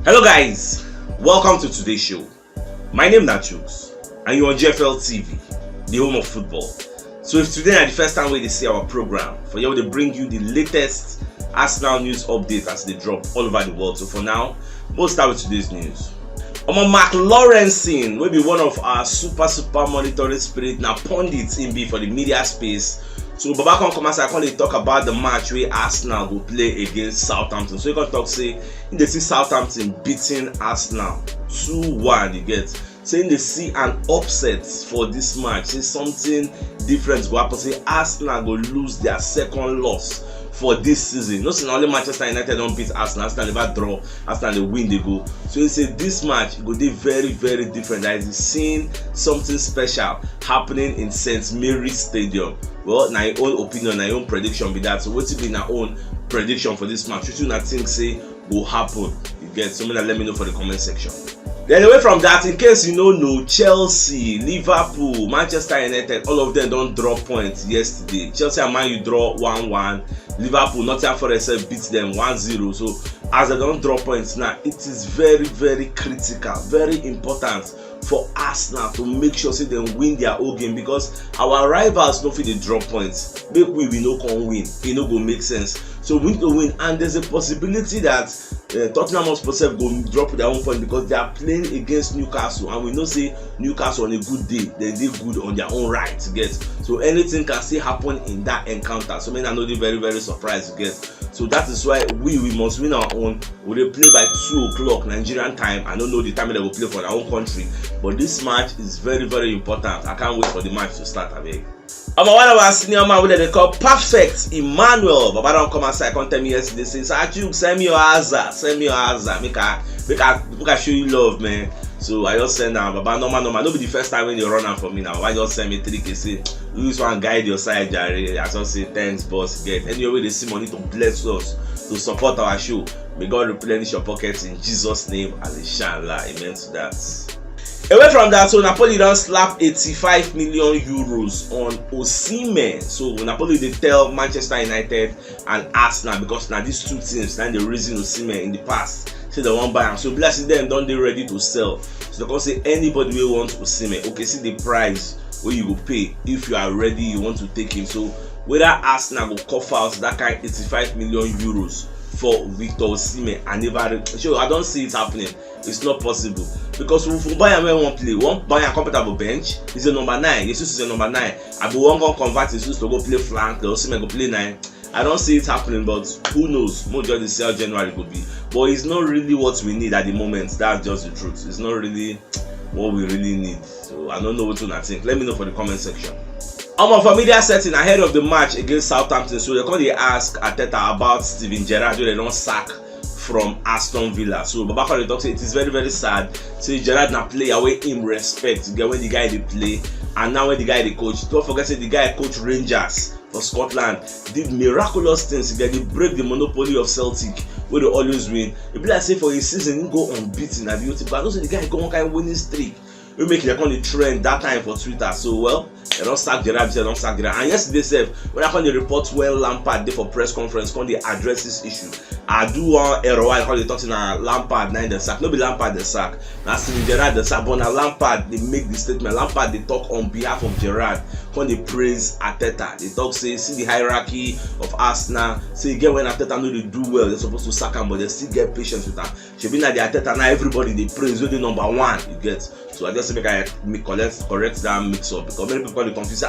Hello guys, welcome to today's show. My name is CHUKS and you're on GFL TV, the home of football. So if today is the first time we see our program, for you to bring you the latest Arsenal news updates as they drop all over the world. So for now, we'll start with today's news. Mark Lawrenson will be one of our super monitoring spirit now pundits in be for the media space. So Baba come as I can talk about the match where Arsenal will play against Southampton. So you can talk say in the see Southampton beating Arsenal 2-1, you get. Saying they see an upset for this match, say something different go happen. Say Arsenal go lose their second loss for this season. Not only Manchester United don't beat Arsenal, Arsenal never draw, Arsenal they win, they go. So he said this match go be very different. That is seeing something special happening in St. Mary's Stadium. Well, now your own opinion, now your own prediction be that. So what's be our own prediction for this match? Which you not think say will happen? You get somebody that let me know for the comment section. Then away from that, in case you don't know, Chelsea, Liverpool, Manchester United, all of them don't draw points yesterday. Chelsea and Man U draw 1-1. Liverpool, Nottingham Forest beat them 1-0. So as they don't draw points now, it is very critical, very important for Arsenal to make sure say they win their whole game, because our rivals don't feel they drop points. Make we no can win, it no go make sense. So we need to win, and there's a possibility that Tottenham Hotspur go drop their own point because they are playing against Newcastle, and we know say Newcastle on a good day they good on their own right to get. So anything can still happen in that encounter. So many are not very surprised to get. So that is why we must win our own. We will play by 2 o'clock Nigerian time. I don't know the time they will play for their own country, but this match is very important. I can't wait for the match to start. I'm one of our senior man with they call Perfect Emmanuel. Baba don't come outside, come tell me yesterday. Say, CHUKS, send me your answer. Make I show you love, man. So I just send now, Baba, normal. No be the first time when you run out for me now. Why just send me 3K? Say, you just want to guide your side, Jerry. I just say, thanks, boss. Get anyway they see money to bless us, to support our show. May God replenish your pockets in Jesus' name, and inshallah. Amen to that. Away from that, so Napoli don't slap 85 million euros on Osimhen. So Napoli they tell Manchester United and Arsenal, because now these two teams now the reason Osimhen in the past say they won't buy him. So blessing them don't they ready to sell. So they can say anybody will want Osimhen. Okay, see the price where you will pay if you are ready, you want to take him. So whether Arsenal will cough out that kind 85 million euros for Victor Osimhen, and never sure I don't see it happening. It's not possible, because if buy him one play, one buy a comfortable bench. He's a number 9. Jesus is a number 9. I go one go convert Jesus to go play flank. The Osimhen go play 9. I don't see it happening, but who knows? More just the sale January could be, but it's not really what we need at the moment. That's just the truth. It's not really what we really need. So I don't know what to think. Let me know for the comment section. For media setting ahead of the match against Southampton, so they ask Arteta about Steven Gerrard, who they don't sack from Aston Villa. So Baba they talk say it is very sad. Say Gerrard na play away him respect get when the guy they play, and now when the guy they coach. Don't forget say the guy coach Rangers for Scotland did miraculous things. They break the monopoly of Celtic where they always win. It be like say for a season he go unbeaten at the UT, but I don't say the guy go on kind of winning streak. We make it the trend that time for Twitter. So well, they don't sack Gerrard, they don't sack Gerrard. And yesterday said when I come the report when Lampard did for press conference, come they address this issue. I do one error while they talking Lampard 9 the sack. No be Lampard the sack. Now Steven Gerrard the sack, but now Lampard they make the statement. Lampard they talk on behalf of Gerrard. Come they praise Arteta. They talk say see the hierarchy of Arsenal. Say again when Arteta know they do well, they're supposed to sack him, but they still get patience with him. She be like the Arteta now everybody they praise with the number 1. You get. So I just make I correct that mix up, because many people they confuse.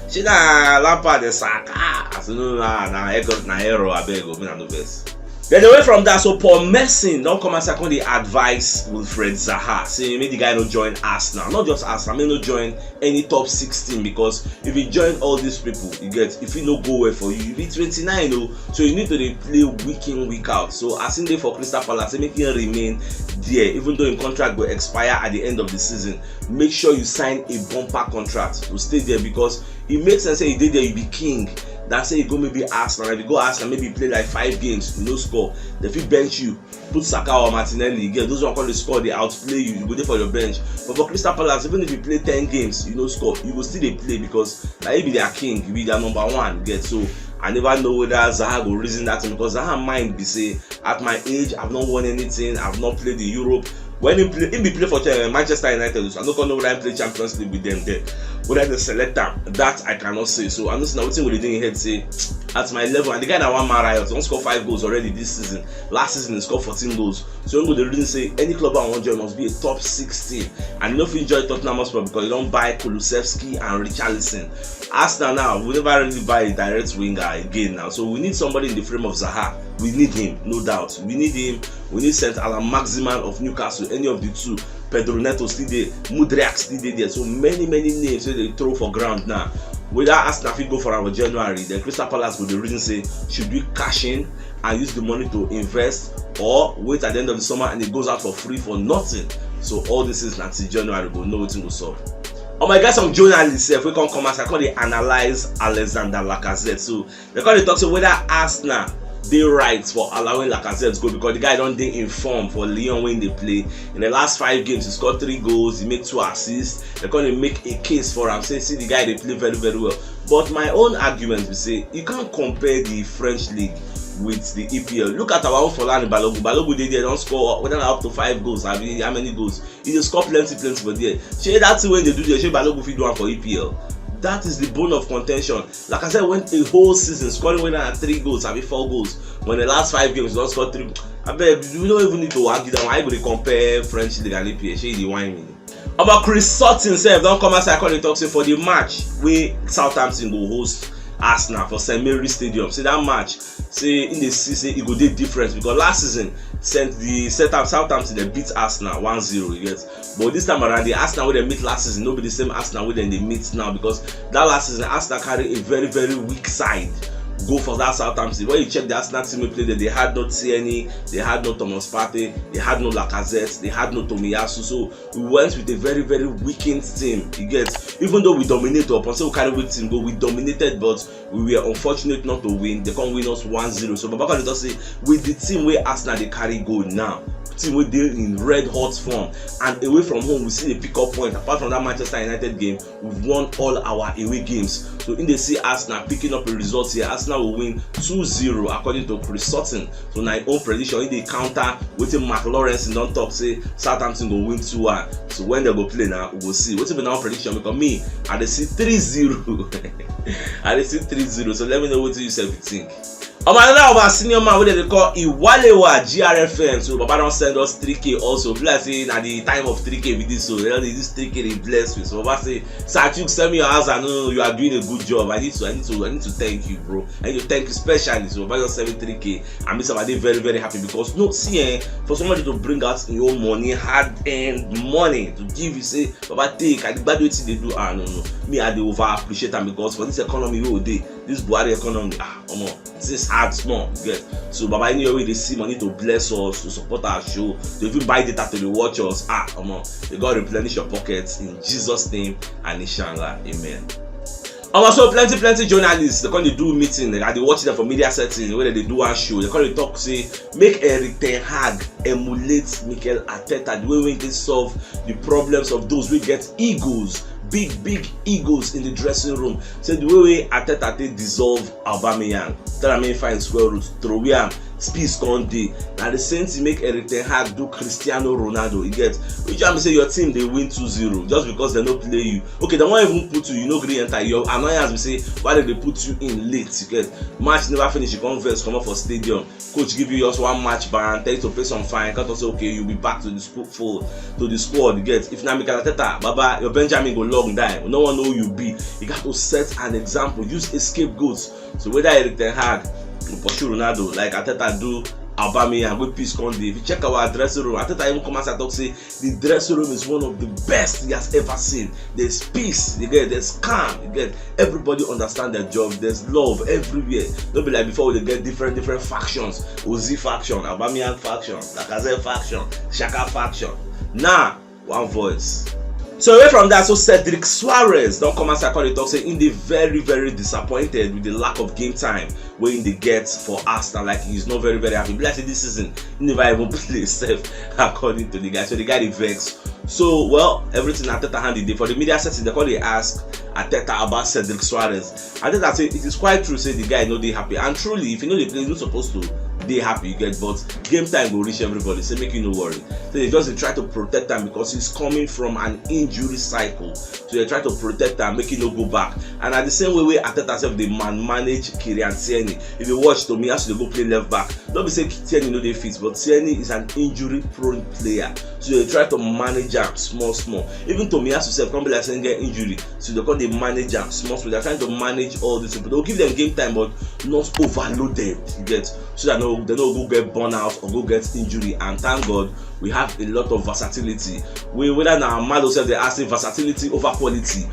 She na Lampard the sack. I said no, na error. I beg you, me na no vex. Then away from that, so Paul Merson don't come and second the advice Wilfred Zaha. Say maybe the guy not join Arsenal, not just Arsenal, may not join any top 16, because if you join all these people, you get if you no go well for you, you be 29, so you need to play week in week out. So as in there for Crystal Palace, make him remain there, even though your contract will expire at the end of the season. Make sure you sign a bumper contract to stay there, because it makes sense. Say you did there, you be king. That say you go maybe Arsenal. If you go Arsenal, maybe you play like 5 games, you no score. They fit bench you, put Saka or Martinelli. Again, those who call the score, they outplay you. You go there for your bench. But for Crystal Palace, even if you play 10 games, you no score, you go still they play, because like you be their king, you be their number 1. You get. So I never know whether Zaha will reason that thing, because Zaha mind be say, at my age, I've not won anything, I've not played in Europe. When he play for Manchester United, so I don't know whether I play Champions League with them there. Whether they select that I cannot say. So I'm just now waiting with the thing head say, at my level, and the guy that won Mariot, he scored 5 goals already this season. Last season he scored 14 goals. So the reason say any club I want to join must be a top 6 team. And you know if you enjoy Tottenham Hotspur because you don't buy Kulusevski and Richarlison. Arsenal now, we never really buy a direct winger again now. So we need somebody in the frame of Zaha. We need him, no doubt. We need him. We need St. Alan Maximan of Newcastle, any of the two. Pedro Neto still there, Mudriak still there. So many names so they throw for ground now. Whether Arsenal fit go for our January, then Crystal Palace will the reason say, should we cash in and use the money to invest, or wait at the end of the summer and it goes out for free for nothing? So all this is until January, we'll know what to solve. Oh my God, some journalists, if we can come as I call they analyze Alexander Lacazette. So they call they talk so whether Arsenal they right for allowing Lacazette to go, because the guy don't they inform for Lyon when they play. In the last 5 games, he scored 3 goals, he made 2 assists. They're going to make a case for him, say, see the guy they play very well. But my own argument will say you can't compare the French league with the EPL. Look at our own Folani Balogun. Balogun they don't score whether up to 5 goals. I mean, how many goals? He just score plenty for there. Shey that's when they do the Shey Balogun fit do one for EPL. That is the bone of contention. Like I said, went a whole season scoring whether at 3 goals, I mean 4 goals. When the last 5 games, don't score 3. I bet we don't even need to argue that. Why you going to compare French league and EPL? Shey the wine me. About Chris Sutton himself, don't come outside calling talk say for the match where Southampton will host Arsenal for St. Mary's Stadium. Say that match, say in the season it go dey different, because last season Southampton they beat Arsenal 1-0, you get. But this time around the Arsenal where they meet last season, nobody the same Arsenal where they meet now, because that last season Arsenal carry a very weak side. Go for that Southampton. When you check the Arsenal team we played, they had no Tierney, they had no Thomas Partey, they had no Lacazette, they had no Tomiyasu. So we went with a very weakened team. You get, even though we dominated, upon say we carry weak team, but we dominated, but we were unfortunate not to win. They can't win us 1-0. So Baba can just say with the team where Arsenal they carry goal now, team where they in red hot form, and away from home we see a pick-up point. Apart from that Manchester United game, we've won all our away games. So in they see Arsenal picking up a result here, Arsenal will win 2-0 according to Chris Sutton. So now own prediction in the counter waiting Mark Lawrence in don't talk say Southampton will win 2-1. So when they go play now, we will see. What's even our prediction? Because me, I they see 3-0. I they see 3-0. So let me know what you say you think. Another of our senior man, what they call Iwalewa GRFM. So Baba don't send us 3K also. Bless say at the time of 3K with this, so this 3K they bless with. So Baba say, CHUKS, send me your house. I know you are doing a good job. I need to thank you, bro. I need to thank you specially. So Baba just send me 3K. I miss somebody very happy, because no, see, for somebody to bring out your money, hard-earned money to give you, say Baba take. I bad way they do. No. Me I dey over appreciate them, because for this economy we dey, this Buhari economy, this hard small, you get. So Baba anyway they see money to bless us, to support our show, to even buy data to watch us. They God replenish your pockets in Jesus' name and inshallah, amen. So plenty journalists, they call they do meeting, they watch them for media settings, where they do one show, they call they talk say make Eric Ten Hag emulate Mikel Arteta, the way they solve the problems of those who get egos. Big egos in the dressing room. So the way Arteta they dissolve Aubameyang, tell him find square root, throw him, space Conde. Now the same thing make Eric Ten Hag do Cristiano Ronaldo. You get, which I'm say your team they win 2-0 just because they don't play you. Okay, they won't even put you know green enter. Your annoyance will say why did they put you in late? You get, match never finish. You come first, come up for stadium. Coach give you just 1 match ban, tell you to pay some fine. Can't also okay you'll be back to the squad. You get, if now Mikel Arteta, Baba, your Benjamin go long die. No one know who you be. You got to set an example. Use escape goals. So whether Eric Ten Hag pursue Ronaldo like Arteta do Aubameyang with peace Conde. If you check our dressing room, Arteta even come and talk say the dressing room is one of the best he has ever seen. There's peace, you get, there's calm, you get, everybody understand their job, there's love everywhere. Don't be like before they get different factions. Ozil faction, Aubameyang faction, Lacazette faction, Xhaka faction. Now, one voice. So away from that, so Cedric Soares don't come outside come dey talk say in dey very disappointed with the lack of game time wey in dey get for Arsenal. Like he's not very happy. Be like say this season he never even play sef according to the guy. So the guy dey vex. So well, everything Arteta hand dey for the media setting. They call dey ask Arteta about Cedric Soares. Arteta say it is quite true. Say the guy no dey happy, and truly, if you know the play, you're not supposed to dey happy. You get, but game time will reach everybody. Say make you no worry. So they just try to protect him because he's coming from an injury cycle. So they try to protect him, make him no go back. And at the same way Arteta self they manage Kylian Tierney. If you watch Tomiyasu, they go play left back. Don't be say Tierney no dey fit, but Tierney is an injury prone player. So they try to manage him small. Even Tomiyasu self come be like saying get injury. So they call the manage him small. They're trying to manage all this. They'll give them game time, but not overload them. You get, so that they don't go get burn out or go get injury. And thank God we have a lot of versatility. Whether now Malo said they ask versatility over quality.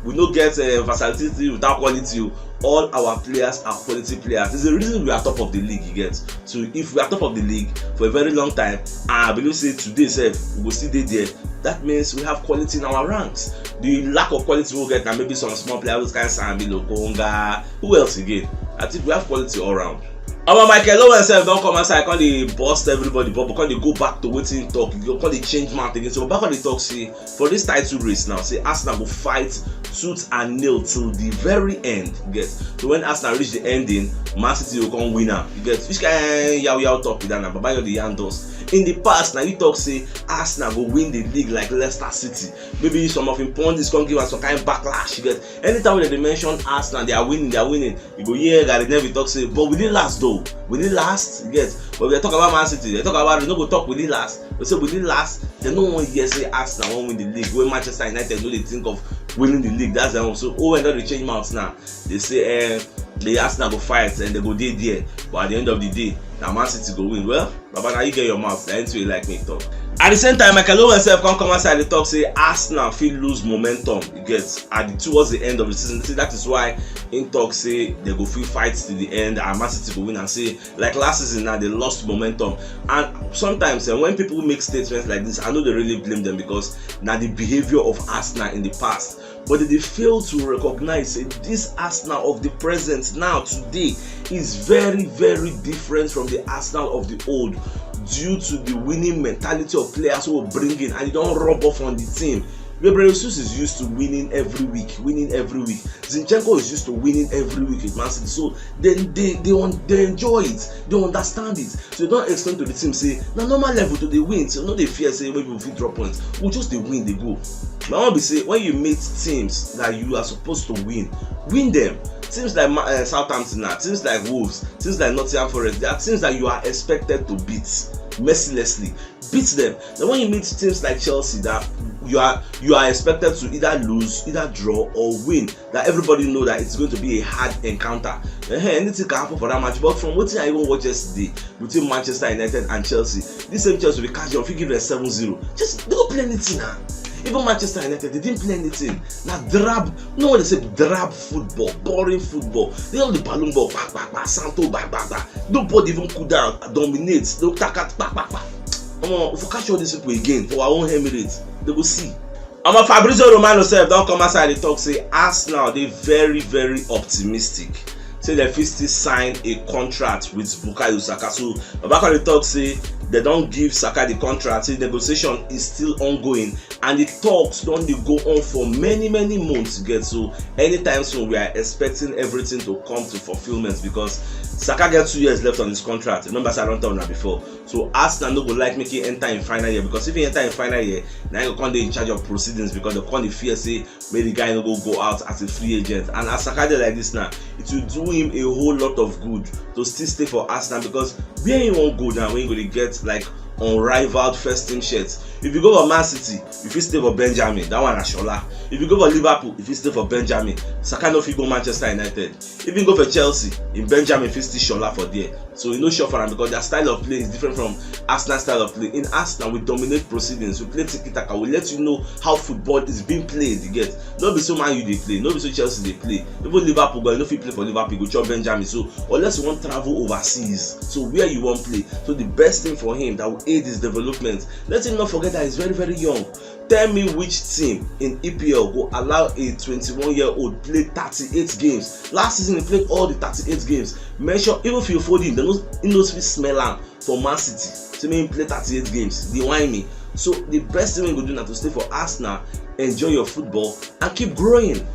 We don't get versatility without quality. All our players are quality players. There's a reason we are top of the league, you get. So if we are top of the league for a very long time, and I believe say today we will still there, that means we have quality in our ranks. The lack of quality we'll get, and maybe some small players kind of Sambi, Lokonga, who else again? I think we have quality all around. Michael Owen self don't come outside, can't they bust everybody, but can't they go back to waiting talk? Can't they change mouth again? So back on the talk, say for this title race now, say Arsenal will fight tooth and nail till the very end. You get, so when Arsenal reach the ending, Man City will come winner. You get, which kind yaw talk with that now? Baba the yarn does. In the past, now you talk say Arsenal will win the league like Leicester City. Maybe some of him pundits come give us some kind of backlash. You get, anytime when they mention Arsenal, they are winning. You go, yeah, Gary Neville talk say, but we didn't last though. We didn't last. You get, but they talk about Man City. They talk about they no go talk we didn't last. They say we didn't last. They no one here say Arsenal won't win the league. When Manchester United know they think of winning the league, that's them. So when they change mouths now, they say the Arsenal go fight and they go there. But at the end of the day, now Man City go win. Well, Baba, now you get your mouth. That's you like me talk. At the same time, Michael Owen self come outside the talk say Arsenal feel lose momentum. You get towards the end of the season. See, that is why in talk say they go feel fight to the end and Man City go win, and say like last season now they lost momentum. And sometimes when people make statements like this, I know they really blame them because now the behavior of Arsenal in the past. But they fail to recognize this Arsenal of the present now today is very different from the Arsenal of the old, due to the winning mentality of players who are bringing and they don't rub off on the team. Gabriel Jesus is used to winning every week. Zinchenko is used to winning every week with Man City. So they enjoy it, they understand it. So they don't explain to the team say, na normal level to the win. So no they fear say maybe we fit drop points. We just they win, they go. But I want to say when you meet teams that you are supposed to win them. Teams like Southampton, teams like Wolves, teams like Nottingham Forest, they are teams that you are expected to beat mercilessly. Beat them. Then when you meet teams like Chelsea that you are expected to either lose, either draw or win, that everybody know that it's going to be a hard encounter. Anything can happen for that match. But from what I even watched yesterday between Manchester United and Chelsea, this same Chelsea will be catching. If you give them 7-0, just they don't play anything now. Even Manchester United, they didn't play anything. Now drab, no one they say drab football, boring football. They have the balloon ball, Santo, nobody even cool down, dominates. They'll take at if we catch all these people again for our own Emirates, they will see. Fabrizio Romano self don't come outside and talk say Arsenal they very optimistic. Say they fit still sign a contract with Bukayo Saka. So back on the talk say they don't give Saka the contract. Say negotiation is still ongoing and the talks don't go on for many months to get. So anytime soon we are expecting everything to come to fulfillment because Saka gets 2 years left on his contract. Remember, I don't tell that before. So Arsenal no go like make him enter in final year because if he enter in final year, now he come in charge of proceedings because they come the fear say maybe the guy no go out as a free agent. And as Saka dey like this now, it will do him a whole lot of good to still stay for Arsenal because where he won't go now when you going to get like unrivaled first team shirts. If you go for Man City, if you stay for Benjamin, that one Ashola. If you go for Liverpool, if you stay for Benjamin, Saka no fit go Manchester United. If you go for Chelsea, in Benjamin, if you still Shola for there. So you know sure for them because their style of play is different from Arsenal style of play. In Arsenal, we dominate proceedings, we play tiki-taka, we let you know how football is being played. You get, not be so Man U they play, not be so Chelsea they play. Even Liverpool, but you know if you play for Liverpool, go chop Benjamin. So unless you want to travel overseas, so where you want play. So the best thing for him that will aid his development. Let him not forget that he's very, very young. Tell me which team in EPL will allow a 21-year-old play 38 games. Last season he played all the 38 games. Mention even Phil Foden, he knows we smell am for Man City. So make him play 38 games. They whine me. So the best thing we go do now to stay for Arsenal, enjoy your football and keep growing.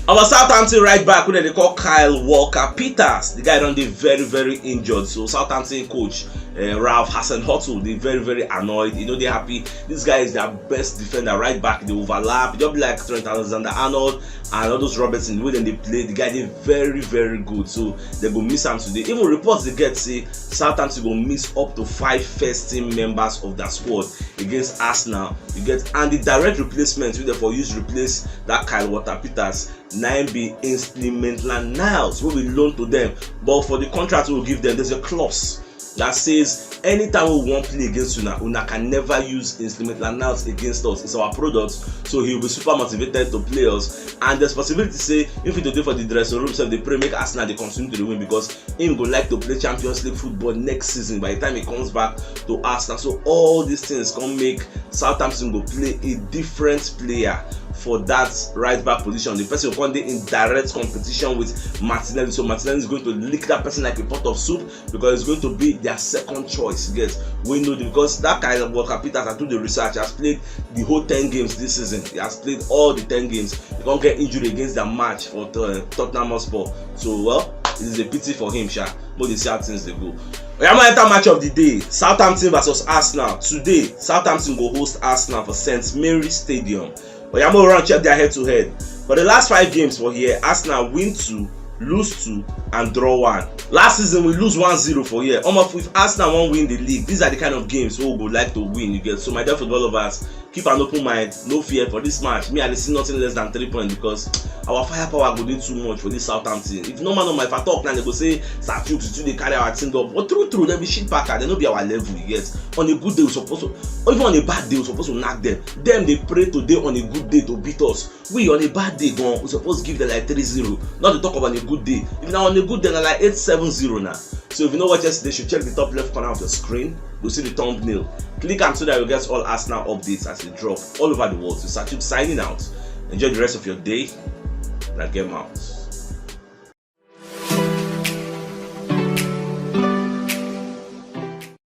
Our Southampton right back, who they call Kyle Walker-Peters, the guy done dey very, very injured. So Southampton coach Ralph Hasenhuttl, they very, very annoyed. You know they happy. This guy is their best defender right back. They overlap. They be like Trent Alexander-Arnold and all those Robertson. The way they play, the guy they very, very good. So they go miss him today. Even reports they get say Southampton go miss up to 5 first team members of that squad against Arsenal. You get, and the direct replacement we therefore use replace that Kyle Walker-Peters. 9B Instrumental Niles will be loaned to them, but for the contract we will give them, there's a clause that says anytime we want play against Una can never use Instrumental Niles against us. It's our product, so he will be super motivated to play us. And there's possibility to say if he do for the dressing room, so they pray make Arsenal they continue to win because him go like to play Champions League football next season by the time he comes back to Arsenal. So all these things can make Southampton go play a different player for that right back position. The person will come in direct competition with Martinelli. So Martinelli is going to lick that person like a pot of soup because it's going to be their second choice. Yes, we know because that kind of Walker-Peters, I do the research, has played the whole 10 games this season. He has played all the 10 games. He can't get injured against that match for Tottenham Hotspur. So well, it is a pity for him, sha. But they see how things they go. We are going to enter match of the day. Southampton versus Arsenal. Today, Southampton will host Arsenal for St. Mary's Stadium. But I'm going to check their head-to-head. For the last 5 games for here, Arsenal win 2, lose 2, and draw 1. Last season we lose 1-0 for here. Almost if Arsenal won't win the league, these are the kind of games we would like to win. You get, so my dear football lovers, keep an open mind, no fear for this match. Me, I see nothing less than 3 points because our firepower go do too much for this Southampton. If no man on my if I talk now, they go say CHUKS they carry our team up. But true, they be shit packer. They no be our level. Yes, on a good day we supposed to, or even on a bad day we supposed to knock them. Them they pray today on a good day to beat us. We on a bad day we supposed to give them like 3-0. Not to talk about a good day. If now on a good day they're like 8-7-0 now. So if you know what yesterday, you should check the top left corner of the screen. You'll see the thumbnail. Click on so that you'll get all Arsenal updates as they drop all over the world. So CHUKS signing out. Enjoy the rest of your day. Now get out.